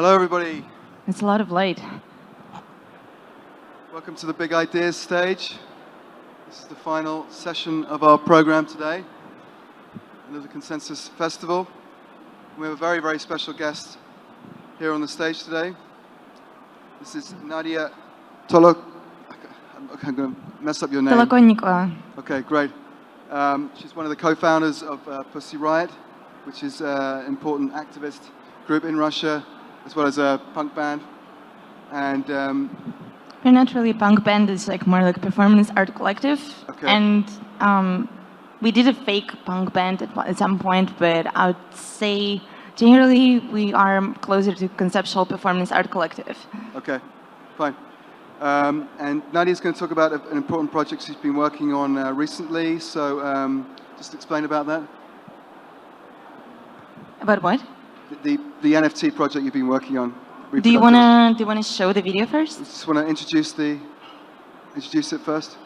Hello, everybody. It's a lot of light. Welcome to the Big Ideas stage. This is the final session of our program today, the Consensus Festival. We have a very, very special guest here on the stage today. This is Nadya I'm going to mess up your name. Tolokonnikova. Okay, great. She's one of the co-founders of Pussy Riot, which is an important activist group in Russia, as well as a punk band. And we're not really a punk band, it's like more like a performance art collective. Okay. And we did a fake punk band at some point, but I would say generally we are closer to conceptual performance art collective. Okay, fine. And Nadya's going to talk about an important project she's been working on recently, so just explain about that. About what? The NFT project you've been working on. Do you wanna show the video first? I just want to introduce it first.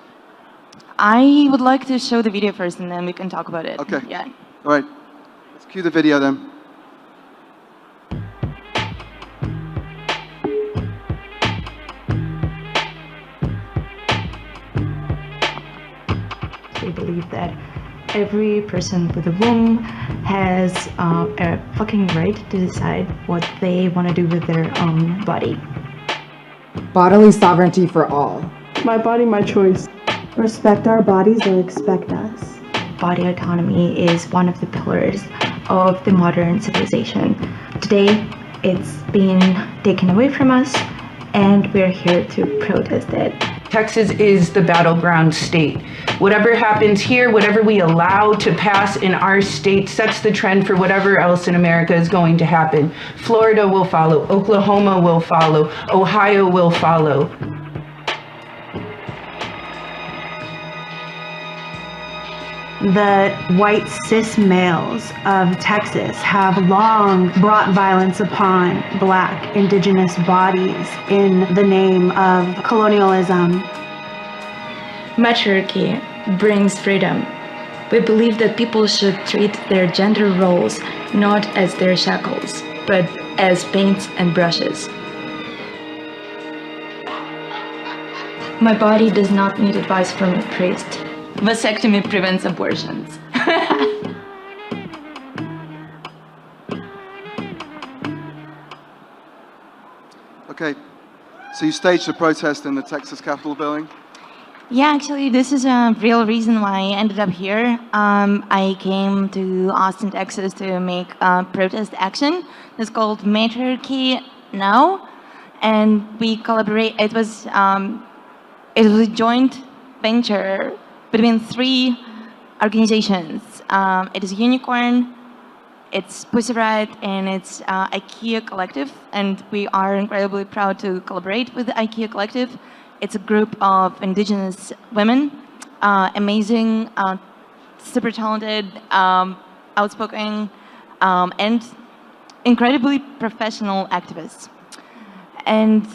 I would like to show the video first, and then we can talk about it. Okay. Yeah. All right. Let's cue the video then. We believe that every person with a womb has a fucking right to decide what they want to do with their own body. Bodily sovereignty for all. My body, my choice. Respect our bodies or expect us. Body autonomy is one of the pillars of the modern civilization. Today, it's been taken away from us, and we're here to protest it. Texas is the battleground state. Whatever happens here, whatever we allow to pass in our state sets the trend for whatever else in America is going to happen. Florida will follow, Oklahoma will follow, Ohio will follow. The white cis males of Texas have long brought violence upon Black, indigenous bodies in the name of colonialism. Matriarchy brings freedom. We believe that people should treat their gender roles not as their shackles, but as paints and brushes. My body does not need advice from a priest. Vasectomy prevents abortions. Okay, so you staged a protest in the Texas Capitol building? Yeah, actually, this is a real reason why I ended up here. I came to Austin, Texas to make a protest action. It's called Matriarchy Now, and we collaborate. It was a joint venture between 3 organizations. It is Unicorn, it's Pussy Riot, and it's IKEA Collective, and we are incredibly proud to collaborate with the IKEA Collective. It's a group of indigenous women, amazing, super talented, outspoken, and incredibly professional activists. And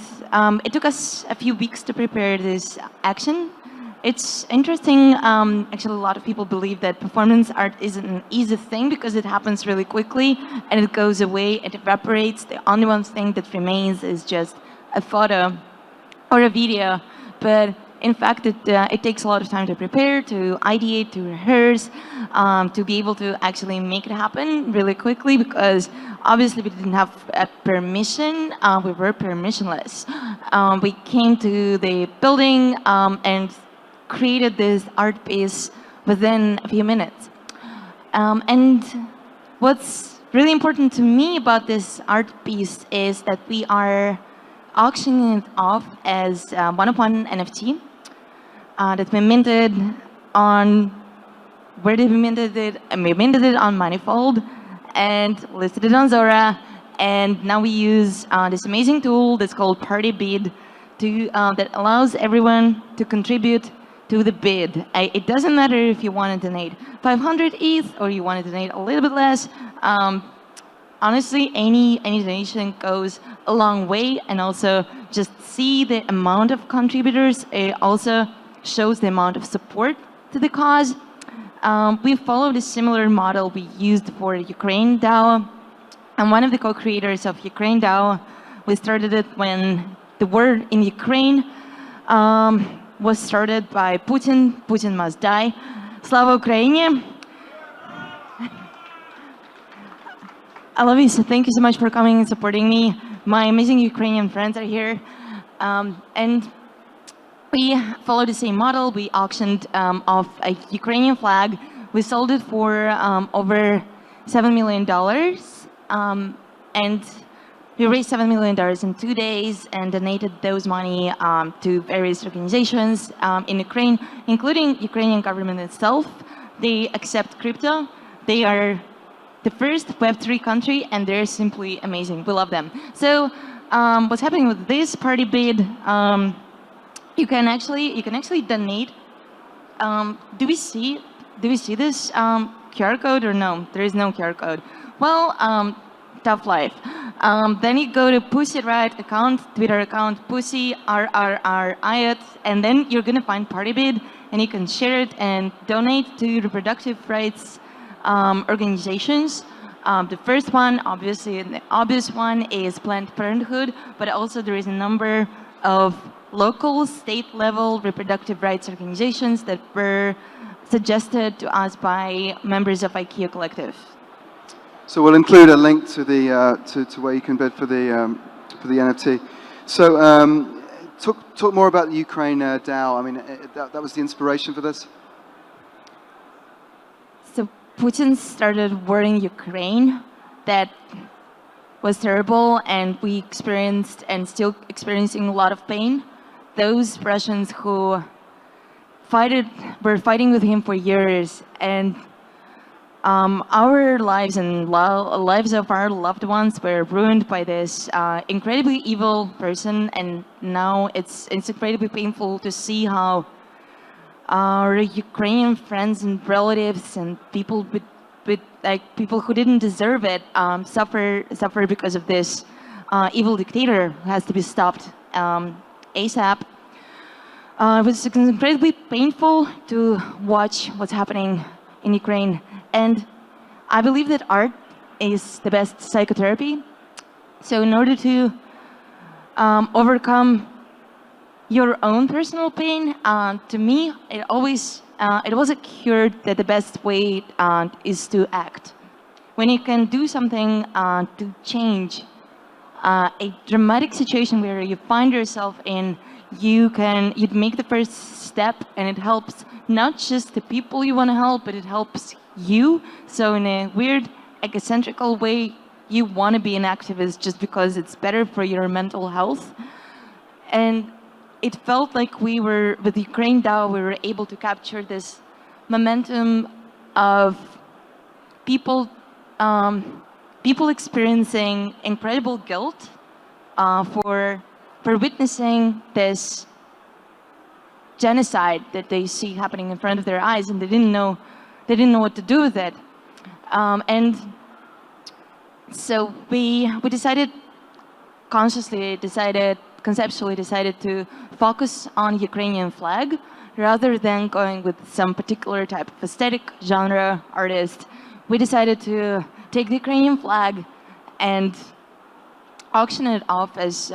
it took us a few weeks to prepare this action. It's interesting, actually a lot of people believe that performance art isn't an easy thing because it happens really quickly and it goes away, it evaporates. The only one thing that remains is just a photo or a video, but in fact it takes a lot of time to prepare, to ideate, to rehearse, to be able to actually make it happen really quickly, because obviously we didn't have a permission, we were permissionless. We came to the building and created this art piece within a few minutes. And what's really important to me about this art piece is that we are auctioning it off as a one-of-one NFT that we minted on, where did we minted it? And we minted it on Manifold and listed it on Zora. And now we use this amazing tool that's called Party Bid that allows everyone to contribute to the bid. It doesn't matter if you want to donate 500 ETH or you want to donate a little bit less. Honestly, any donation goes a long way, and also just see the amount of contributors. It also shows the amount of support to the cause. We followed a similar model we used for Ukraine DAO. I'm one of the co-creators of Ukraine DAO. We started it when the war in Ukraine was started by Putin. Putin must die. Slava Ukraini. I love you, so thank you so much for coming and supporting me. My amazing Ukrainian friends are here. And we followed the same model. We auctioned off a Ukrainian flag. We sold it for over $7 million. And we raised $7 million in 2 days and donated those money to various organizations in Ukraine, including Ukrainian government itself. They accept crypto. They are the first Web3 country, and they're simply amazing. We love them. So what's happening with this party bid? You can actually donate. Do we see this QR code or no? There is no QR code. Well, tough life. Then you go to Pussy Riot account, Twitter account, Pussy Riot, and then you're gonna find party bid, and you can share it and donate to reproductive rights organizations. The first one, obviously, the obvious one is Planned Parenthood, but also there is a number of local, state-level reproductive rights organizations that were suggested to us by members of IKEA Collective. So we'll include a link to the to where you can bid for the NFT. So talk more about the Ukraine DAO. I mean, that was the inspiration for this. So Putin started war in Ukraine. That was terrible, and we experienced and still experiencing a lot of pain. Those Russians who were fighting with him for years, and our lives and lives of our loved ones were ruined by this incredibly evil person, and now it's incredibly painful to see how our Ukrainian friends and relatives and people with like people who didn't deserve it suffer because of this evil dictator who has to be stopped ASAP. It was incredibly painful to watch what's happening in Ukraine. And I believe that art is the best psychotherapy. So in order to overcome your own personal pain, to me, it was occurred that the best way is to act. When you can do something to change a dramatic situation where you find yourself in, you'd make the first step, and it helps not just the people you want to help, but it helps you. So in a weird, egocentrical way, you want to be an activist just because it's better for your mental health. And it felt like we were, with Ukraine DAO, we were able to capture this momentum of people experiencing incredible guilt for witnessing this genocide that they see happening in front of their eyes, and they didn't know what to do with it. And so we conceptually decided to focus on Ukrainian flag rather than going with some particular type of aesthetic, genre, artist. We decided to take the Ukrainian flag and auction it off as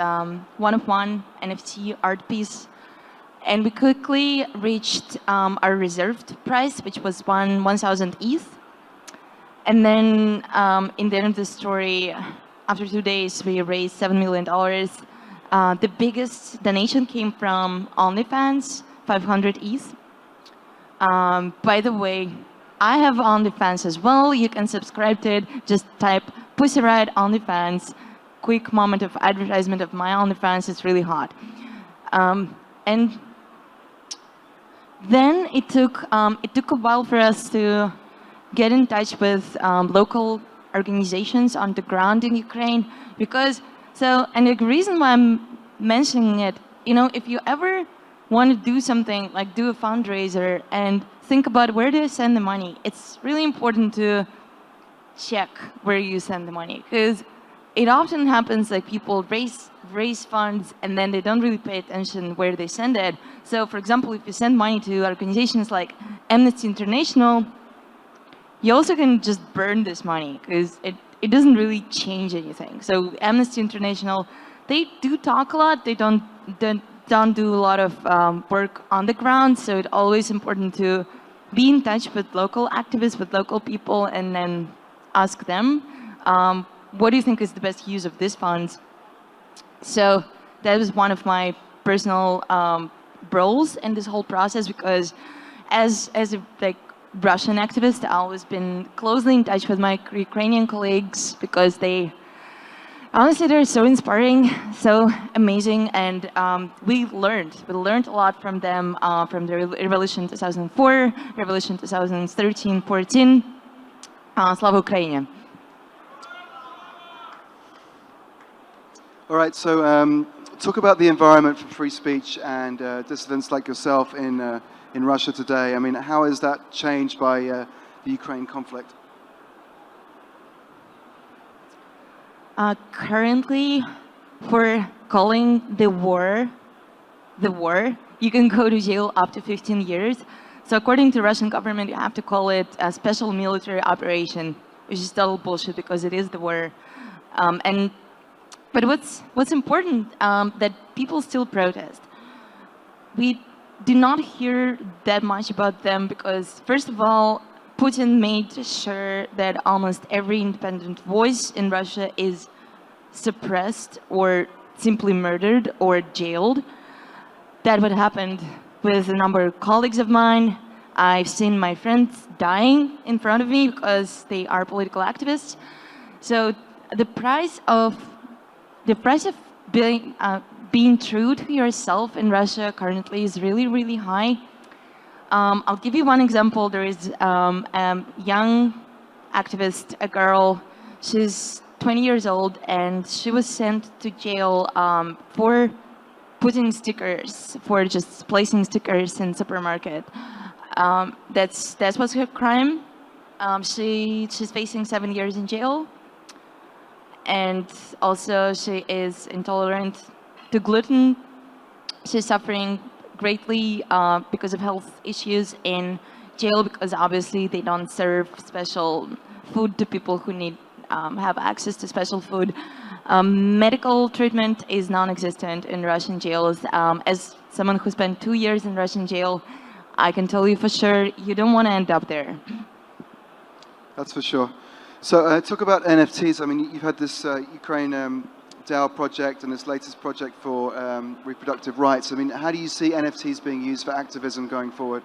one-of-one NFT art piece. And we quickly reached our reserved price, which was 1,000 ETH. And then in the end of the story, after 2 days, we raised $7 million. The biggest donation came from OnlyFans, 500 ETH. By the way, I have OnlyFans as well. You can subscribe to it. Just type Pussy Riot OnlyFans. Quick moment of advertisement of my OnlyFans. It's really hot. And then it took a while for us to get in touch with local organizations on the ground in Ukraine, because and the reason why I'm mentioning it, if you ever want to do something like do a fundraiser and think about where do you send the money, it's really important to check where you send the money, because it often happens like people raise funds and then they don't really pay attention where they send it. So for example, if you send money to organizations like Amnesty International, you also can just burn this money because it doesn't really change anything. So Amnesty International, they do talk a lot. They don't do a lot of work on the ground. So it's always important to be in touch with local activists, with local people, and then ask them, what do you think is the best use of these funds? So that was one of my personal roles in this whole process, because as a Russian activist, I've always been closely in touch with my Ukrainian colleagues, because honestly, they're so inspiring, so amazing, and we learned a lot from them, from the Revolution 2004, Revolution 2013-14, Slava Ukraini. All right, so talk about the environment for free speech and dissidents like yourself in Russia today. I mean, how is that changed by the Ukraine conflict? Currently, for calling the war, you can go to jail up to 15 years. So according to the Russian government, you have to call it a special military operation, which is total bullshit, because it is the war. But what's important, that people still protest. We do not hear that much about them because, first of all, Putin made sure that almost every independent voice in Russia is suppressed or simply murdered or jailed. That what happened with a number of colleagues of mine. I've seen my friends dying in front of me because they are political activists. So the price of being true to yourself in Russia currently is really, really high. I'll give you one example. There is a young activist, a girl. She's 20 years old, and she was sent to jail for putting stickers, for just placing stickers in supermarket. That was her crime. She's facing 7 years in jail. And also she is intolerant to gluten. She's suffering greatly because of health issues in jail, because obviously they don't serve special food to people who need have access to special food. Medical treatment is non-existent in Russian jails. As someone who spent 2 years in Russian jail, I can tell you for sure you don't want to end up there. That's for sure. So talk about NFTs. I mean, you've had this Ukraine DAO project and this latest project for reproductive rights. I mean, how do you see NFTs being used for activism going forward?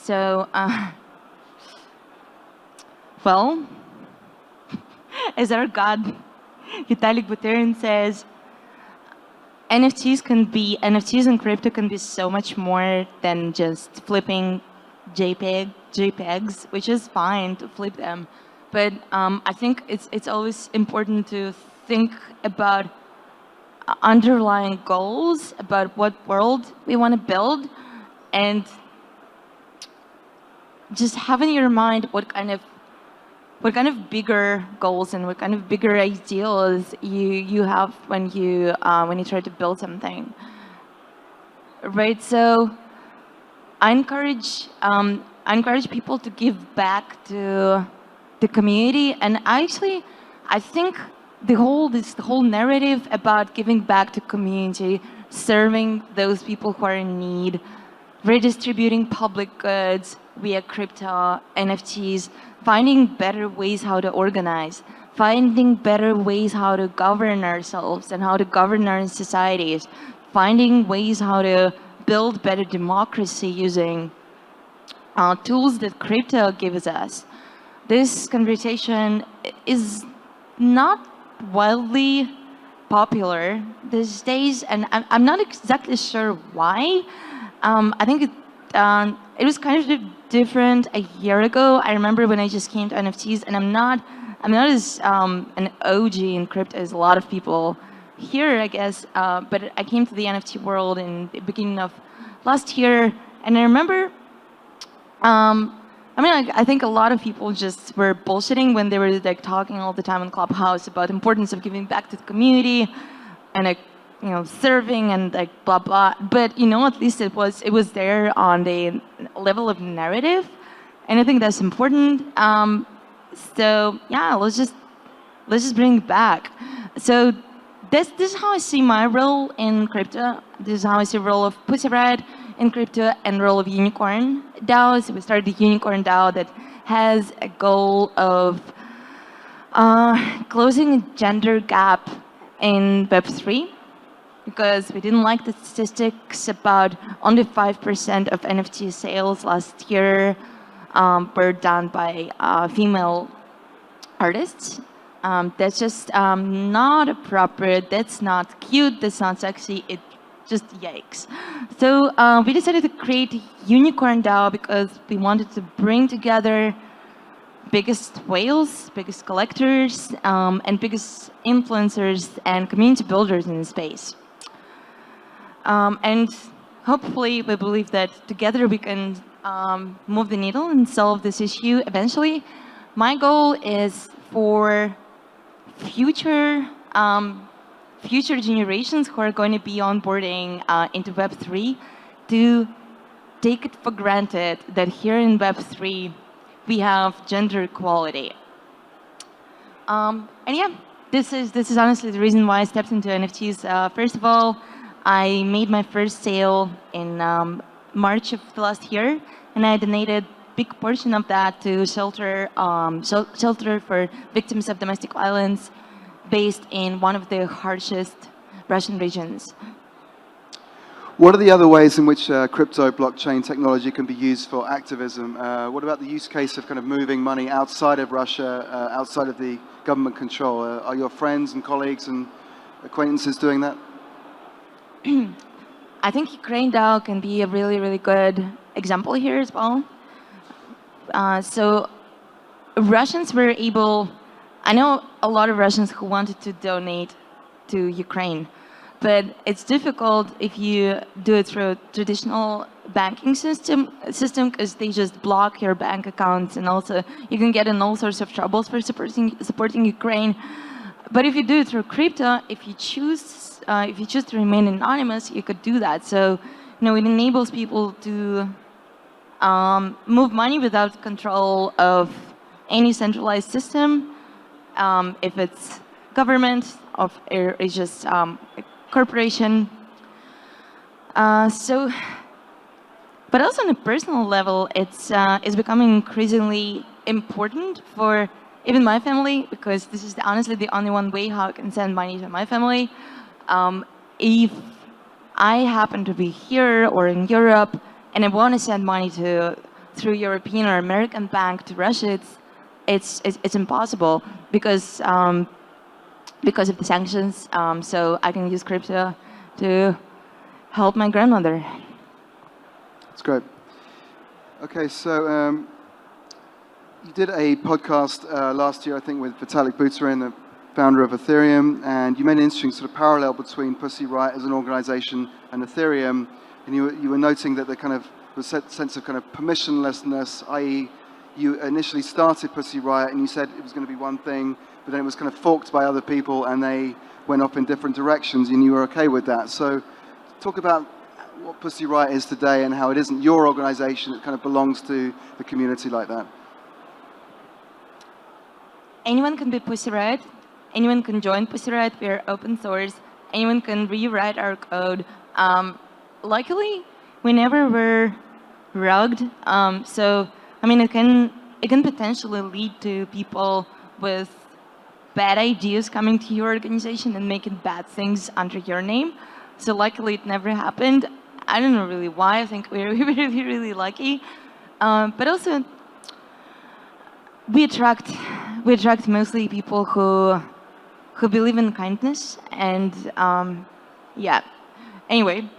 So, well, as our god, Vitalik Buterin says, NFTs and crypto can be so much more than just flipping JPEGs, which is fine to flip them. But I think it's always important to think about underlying goals, about what world we want to build, and just have in your mind what kind of bigger goals and what kind of bigger ideals you have when you try to build something, right? So I encourage people to give back to the community, and I think the whole narrative about giving back to community, serving those people who are in need, redistributing public goods via crypto, NFTs, finding better ways how to organize, finding better ways how to govern ourselves and how to govern our societies, finding ways how to build better democracy using tools that crypto gives us. This conversation is not wildly popular these days, and I'm not exactly sure why. I think it was kind of different a year ago. I remember when I just came to NFTs, and I'm not as an OG in crypto as a lot of people here, I guess. But I came to the NFT world in the beginning of last year, and I remember. I think a lot of people just were bullshitting when they were talking all the time on Clubhouse about the importance of giving back to the community and serving and blah blah. But at least it was there on the level of narrative, and I think that's important. So yeah, let's just bring it back. So this is how I see my role in crypto. This is how I see the role of Pussy Riot in crypto and role of Unicorn DAO. So we started the Unicorn DAO that has a goal of closing a gender gap in Web3, because we didn't like the statistics about only 5% of NFT sales last year were done by female artists. That's just not appropriate, that's not cute, that's not sexy, it just yikes. So we decided to create Unicorn DAO because we wanted to bring together biggest whales, biggest collectors, and biggest influencers and community builders in the space. And hopefully we believe that together we can move the needle and solve this issue eventually. My goal is for future generations who are going to be onboarding into Web3 to take it for granted that here in Web3 we have gender equality. And yeah, this is honestly the reason why I stepped into NFTs. First of all, I made my first sale in March of the last year, and I donated a big portion of that to shelter for victims of domestic violence based in one of the harshest Russian regions. What are the other ways in which crypto blockchain technology can be used for activism? What about the use case of kind of moving money outside of Russia, outside of the government control? Are your friends and colleagues and acquaintances doing that? I think Ukraine DAO can be a really, really good example here as well. So Russians were able, I know a lot of Russians who wanted to donate to Ukraine, but it's difficult if you do it through a traditional banking system because they just block your bank accounts, and also you can get in all sorts of troubles for supporting Ukraine. But if you do it through crypto, if you choose to remain anonymous, you could do that. So, it enables people to move money without control of any centralized system. If it's government, or it's just a corporation. But also on a personal level, it's becoming increasingly important for even my family, because this is honestly the only one way how I can send money to my family. If I happen to be here or in Europe and I want to send money through European or American bank to Russia, it's impossible because of the sanctions. So I can use crypto to help my grandmother. That's great. Okay, so you did a podcast last year, I think, with Vitalik Buterin, the founder of Ethereum, and you made an interesting sort of parallel between Pussy Riot as an organization and Ethereum, and you were noting that the kind of the sense of kind of permissionlessness, i.e. you initially started Pussy Riot and you said it was going to be one thing, but then it was kind of forked by other people and they went off in different directions, and you were okay with that. So talk about what Pussy Riot is today and how it isn't your organization, it kind of belongs to the community like that. Anyone can be Pussy Riot. Anyone can join Pussy Riot. We are open source. Anyone can rewrite our code. Luckily, we never were rugged. So, I mean, it can potentially lead to people with bad ideas coming to your organization and making bad things under your name. So luckily, it never happened. I don't know really why. I think we're really, really lucky. But also, we attract mostly people who believe in kindness, and yeah. Anyway,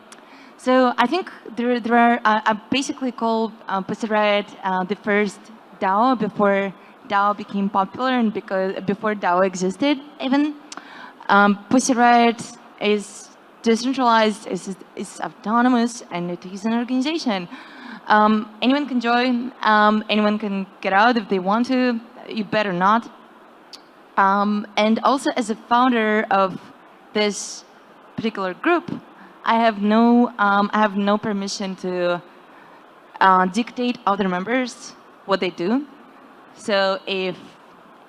so I think there are. I basically call Pussy Riot the first DAO before DAO became popular and before DAO existed even. Pussy Riot is decentralized, is autonomous, and it is an organization. Anyone can join, anyone can get out if they want to, you better not. And also as a founder of this particular group, I have no permission to dictate other members what they do. So if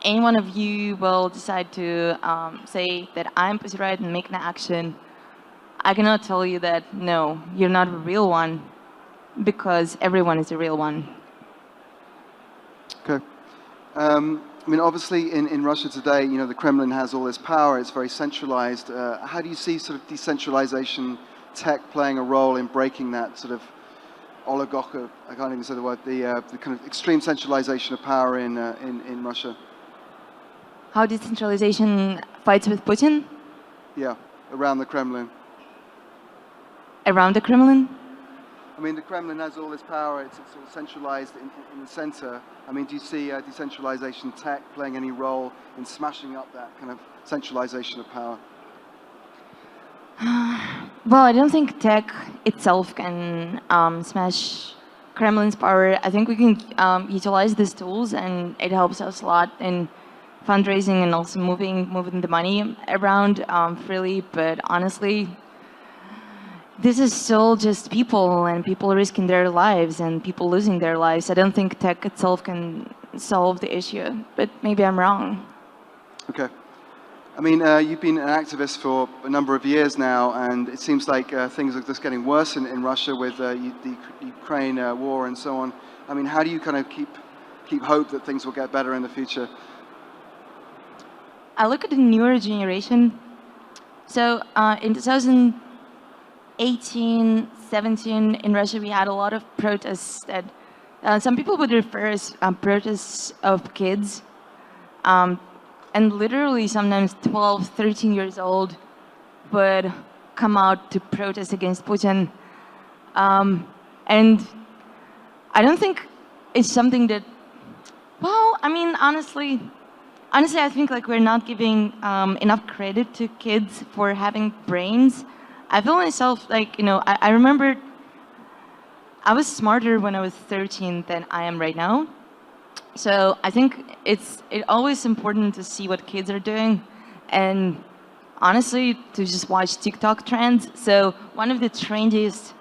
any one of you will decide to say that I'm Pussy Riot and make an action, I cannot tell you that, no, you're not a real one, because everyone is a real one. Okay. I mean, obviously, in Russia today, you know, the Kremlin has all this power. It's very centralized. How do you see sort of decentralization tech playing a role in breaking that sort of oligarchy? I can't even say the word. The kind of extreme centralization of power in Russia. How decentralization fights with Putin? Yeah, around the Kremlin. Around the Kremlin? I mean, the Kremlin has all this power. It's sort of centralized in the center. I mean, do you see decentralization tech playing any role in smashing up that kind of centralization of power? Well, I don't think tech itself can smash Kremlin's power. I think we can utilize these tools, and it helps us a lot in fundraising and also moving the money around freely. But honestly, this is still just people, and people risking their lives and people losing their lives. I don't think tech itself can solve the issue, but maybe I'm wrong. Okay. I mean, you've been an activist for a number of years now, and it seems like things are just getting worse in Russia with the Ukraine war and so on. I mean, how do you kind of keep hope that things will get better in the future? I look at the newer generation. So in 2018, 17, in Russia, we had a lot of protests that some people would refer as protests of kids. And literally sometimes 12, 13 years old would come out to protest against Putin. And I don't think it's something that, well, I mean, honestly, I think like we're not giving enough credit to kids for having brains. I feel myself like, you know, I remember I was smarter when I was 13 than I am right now. So I think it's always important to see what kids are doing, and honestly, to just watch TikTok trends. So one of the trendiest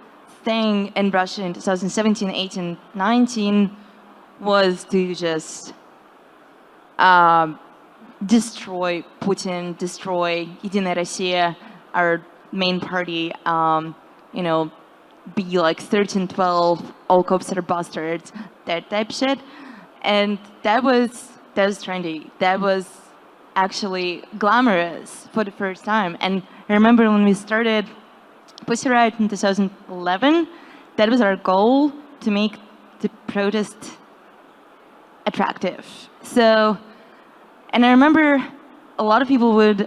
thing in Russia in 2017, 18, 19 was to just destroy Putin, destroy Единая Россия, our main party, you know, be like 13, 12, all cops are bastards, that type shit. And that was trendy. That was actually glamorous for the first time. And I remember when we started Pussy Riot in 2011, that was our goal, to make the protest attractive. So, and I remember a lot of people would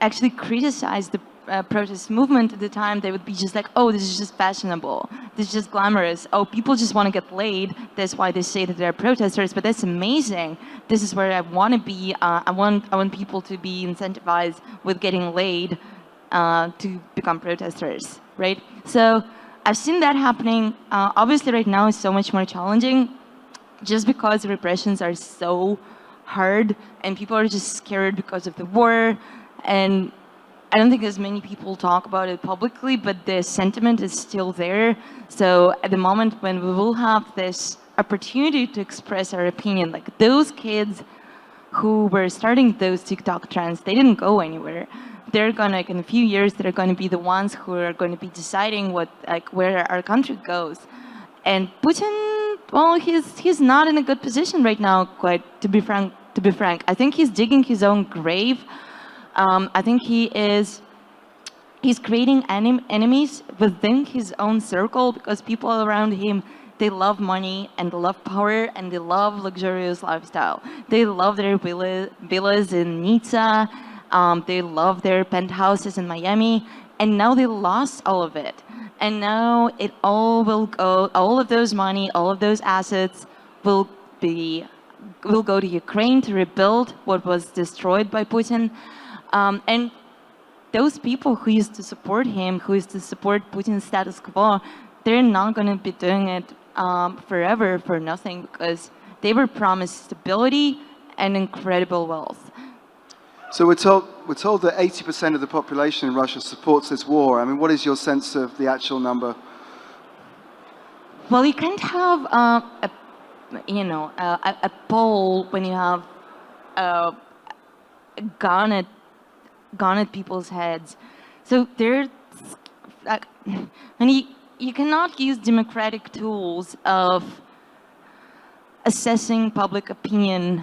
actually criticize the protest movement at the time. They would be just like, oh, this is just fashionable, this is just glamorous, oh, people just want to get laid, that's why they say that they're protesters, but that's amazing, this is where I want to be. I want people to be incentivized with getting laid to become protesters, right? So I've seen that happening. Obviously right now it's so much more challenging, just because the repressions are so hard and people are just scared because of the war. And I don't think as many people talk about it publicly, but the sentiment is still there. So at the moment when we will have this opportunity to express our opinion, like those kids who were starting those TikTok trends, they didn't go anywhere. They're gonna, like in a few years, they're gonna be the ones who are gonna be deciding what, like, where our country goes. And Putin, well, he's not in a good position right now, quite, to be frank. I think he's digging his own grave. I think he's creating enemies within his own circle, because people around him, they love money and they love power and they love luxurious lifestyle. They love their villas in Nizza, they love their penthouses in Miami, and now they lost all of it. And now it all will go, all of those money, all of those assets will go to Ukraine to rebuild what was destroyed by Putin. And those people who used to support him, who used to support Putin's status quo, they're not going to be doing it forever for nothing, because they were promised stability and incredible wealth. So we're told that 80% of the population in Russia supports this war. I mean, what is your sense of the actual number? Well, you can't have a poll when you have a gun at people's heads. So there's like, and you cannot use democratic tools of assessing public opinion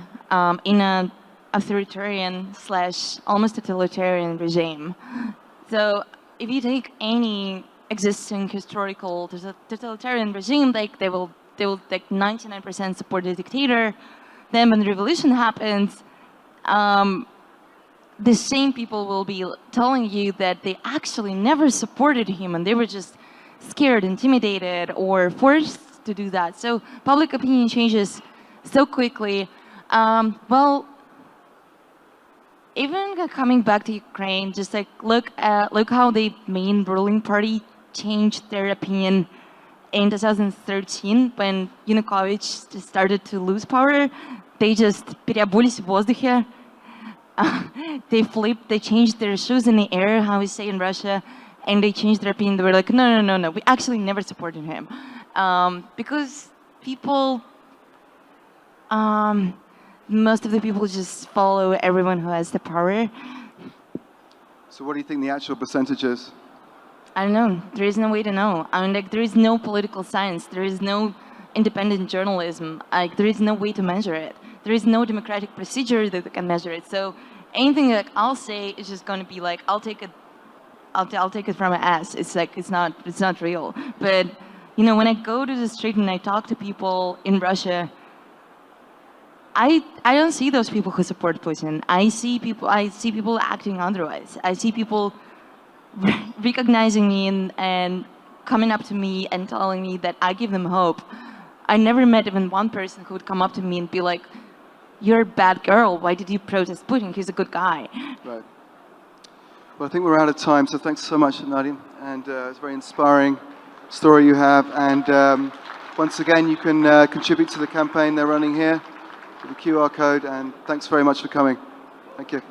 in an authoritarian / almost totalitarian regime. So if you take any existing historical totalitarian regime, like they will like 99% support the dictator. Then when the revolution happens, the same people will be telling you that they actually never supported him and they were just scared, intimidated, or forced to do that. So public opinion changes so quickly. Well, even coming back to Ukraine, just like look how the main ruling party changed their opinion in 2013 when Yanukovych just started to lose power. They just переобулись в воздухе. They flipped, they changed their shoes in the air, how we say in Russia, and they changed their opinion. They were like, no, we actually never supported him. Because people, most of the people just follow everyone who has the power. So what do you think the actual percentage is? I don't know. There is no way to know. I mean, like, there is no political science. There is no independent journalism. Like, there is no way to measure it. There is no democratic procedure that can measure it. So anything that I'll say is just going to be like, I'll take it from my ass. It's like, it's not real. But, you know, when I go to the street and I talk to people in Russia, I don't see those people who support Putin. I see people acting otherwise. I see people recognizing me and coming up to me and telling me that I give them hope. I never met even one person who would come up to me and be like, "You're a bad girl. Why did you protest Putin? He's a good guy." Right. Well, I think we're out of time, so thanks so much, Nadya. And it's a very inspiring story you have. And once again, you can contribute to the campaign they're running here with the QR code. And thanks very much for coming. Thank you.